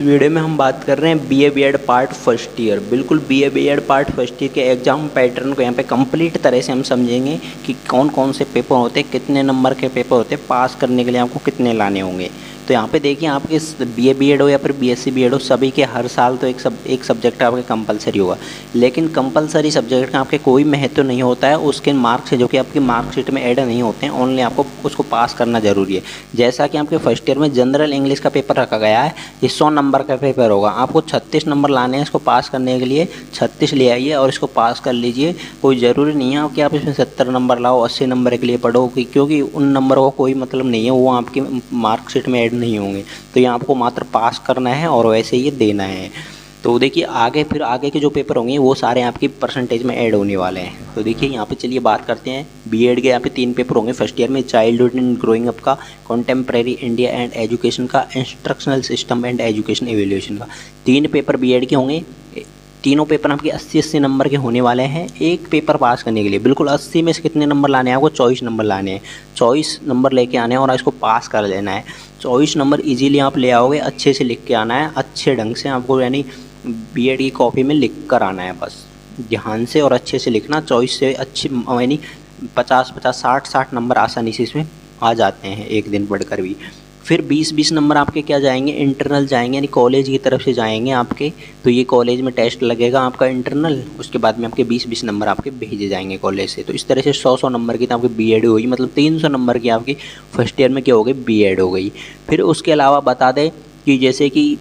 Video में हम बात कर रहे हैं BA BEd part first year. बिल्कुल BA BEd part first year के एग्जाम पैटर्न को यहाँ पे कंप्लीट तरह से हम समझेंगे कि कौन कौन से पेपर होते हैं, कितने नंबर के पेपर होते हैं, पास करने के लिए आपको कितने लाने होंगे। तो यहाँ पे देखिए आपके बीए बीएड हो या फिर बीएससी बीएड हो, सभी के हर साल तो एक सब्जेक्ट आपके कंपलसरी होगा, लेकिन कंपलसरी सब्जेक्ट का आपके कोई महत्व नहीं होता है। उसके मार्क्स जो कि आपकी मार्कशीट में ऐड नहीं होते हैं, ओनली आपको उसको पास करना ज़रूरी है। जैसा कि आपके फर्स्ट ईयर में जनरल इंग्लिश का पेपर रखा गया है, ये 100 नंबर का पेपर होगा। आपको 36 नंबर लाने हैं इसको पास करने के लिए। 36 ले आइए और इसको पास कर लीजिए। कोई ज़रूरी नहीं है कि आप इसमें 70 नंबर लाओ, 80 नंबर के लिए पढ़ो, क्योंकि उन नंबरों का कोई मतलब नहीं है, वो आपकी मार्कशीट में ऐड नहीं होंगे। तो ये आपको मात्र पास करना है और वैसे ये देना है। तो देखिए फिर आगे के जो पेपर होंगे वो सारे आपकी परसेंटेज में ऐड होने वाले हैं। तो देखिए यहाँ पे चलिए बात करते हैं बीएड के। यहाँ पे 3 पेपर होंगे फर्स्ट ईयर में, चाइल्डहुड एंड ग्रोइंग अप का, कॉन्टेम्प्रेरी इंडिया एंड एजुकेशन का, instructional system and education evaluation का। 3 पेपर बीएड के होंगे। तीनों पेपर आपके 80-80 नंबर के होने वाले हैं एक पेपर पास करने के लिए। बिल्कुल 80 में से कितने नंबर लाने हैं आपको? 24 नंबर लाने हैं। 24 नंबर लेके आने हैं और इसको पास कर लेना है। 24 नंबर इजीली आप ले आओगे, अच्छे से लिख के आना है, अच्छे ढंग से आपको, यानी बीएड की कॉपी में लिख कर आना है। बस ध्यान से और अच्छे से लिखना। 24 से अच्छे यानी 50-50, 60-60 नंबर आसानी से इसमें आ जाते हैं एक दिन पढ़कर भी। फिर 20-20 नंबर आपके क्या जाएंगे? इंटरनल जाएंगे, यानी कॉलेज की तरफ से जाएंगे आपके। तो ये कॉलेज में टेस्ट लगेगा आपका इंटरनल, उसके बाद में आपके 20-20 नंबर आपके भेजे जाएंगे कॉलेज से। तो इस तरह से 100-100 नंबर की तो आपकी बीएड हो गई, मतलब 300 नंबर की आपकी फर्स्ट ईयर में क्या हो गई? बीएड हो गई। फिर उसके अलावा बता दें कि जैसे कि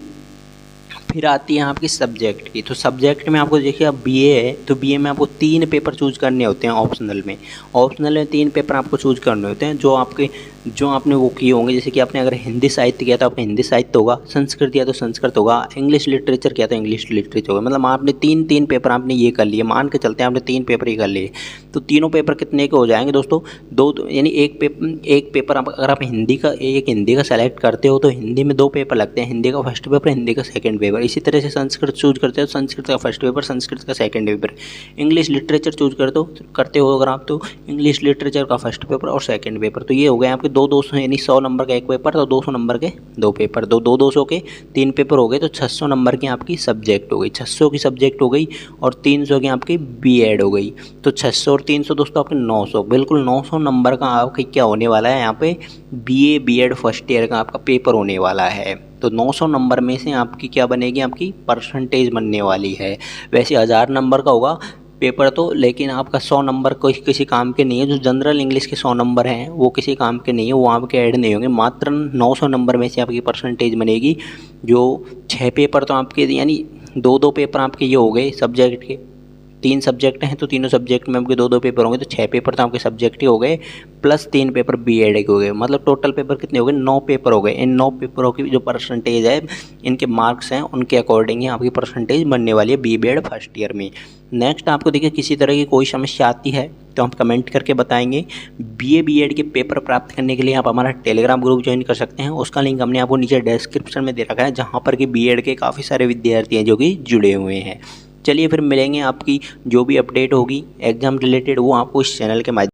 फिर आती है आपकी सब्जेक्ट की। तो सब्जेक्ट में आपको देखिए, अब बीए है तो बीए में आपको 3 पेपर चूज करने होते हैं ऑप्शनल में। ऑप्शनल में 3 पेपर आपको चूज करने होते हैं जो आपने वो किए होंगे। जैसे कि आपने अगर हिंदी साहित्य किया तो आपका हिंदी साहित्य होगा, संस्कृत किया तो संस्कृत होगा, इंग्लिश लिटरेचर किया तो इंग्लिश लिटरेचर होगा। मतलब आपने 3 पेपर आपने ये कर लिए, मान के चलते हैं आपने 3 पेपर ये कर लिए। तो तीनों पेपर कितने के हो जाएंगे दोस्तों? 2, यानी एक पेपर अगर आप हिंदी का सेलेक्ट करते हो तो हिंदी में 2 पेपर लगते हैं, हिंदी का फर्स्ट पेपर, हिंदी का सेकंड पेपर। इसी तरह से संस्कृत चूज करते हो, संस्कृत का फर्स्ट पेपर, संस्कृत का second paper. English literature choose करते हो अगर आप, तो इंग्लिश लिटरेचर का फर्स्ट पेपर और सेकंड पेपर। तो ये हो गए आपके 200, यानी 100 नंबर का एक पेपर, तो 200 नंबर के 2 पेपर, 200 के 3 पेपर हो गए। तो 600 नंबर की आपकी सब्जेक्ट हो गई, 600 की सब्जेक्ट हो गई, और 300 की आपकी बीएड हो गई। तो 600 और 300 दोस्तों आपके 900, बिल्कुल 900 नंबर का आपका क्या होने वाला है यहाँ पे? बीए बीएड फर्स्ट ईयर का आपका पेपर होने वाला है। तो 900 नंबर में से आपकी क्या बनेगी? आपकी परसेंटेज बनने वाली है। वैसे 1000 नंबर का होगा पेपर तो, लेकिन आपका 100 नंबर किसी काम के नहीं है। जो जनरल इंग्लिश के 100 नंबर हैं वो किसी काम के नहीं है, वो आपके ऐड नहीं होंगे। मात्र 900 नंबर में से आपकी परसेंटेज बनेगी। जो 6 पेपर तो आपके, यानी 2-2 पेपर आपके ये हो गए सब्जेक्ट के। 3 सब्जेक्ट हैं तो तीनों सब्जेक्ट में आपके 2-2 पेपर होंगे, तो 6 पेपर तो आपके सब्जेक्ट ही हो गए, प्लस 3 पेपर बीएड के हो गए। मतलब टोटल पेपर कितने हो गए? 9 पेपर हो गए। इन 9 पेपरों की जो परसेंटेज है, इनके मार्क्स हैं, उनके अकॉर्डिंग ही आपकी परसेंटेज बनने वाली है बी बीएड फर्स्ट ईयर में। नेक्स्ट आपको देखिए, किसी तरह की कोई समस्या आती है तो आप कमेंट करके बताएंगे। बीए बीएड के पेपर प्राप्त करने के लिए आप हमारा टेलीग्राम ग्रुप ज्वाइन कर सकते हैं। उसका लिंक हमने आपको नीचे डिस्क्रिप्शन में दे रखा है, जहाँ पर कि बीएड के काफ़ी सारे विद्यार्थी हैं जो कि जुड़े हुए हैं। चलिए फिर मिलेंगे, आपकी जो भी अपडेट होगी एग्ज़ाम रिलेटेड वो आपको इस चैनल के माध्यम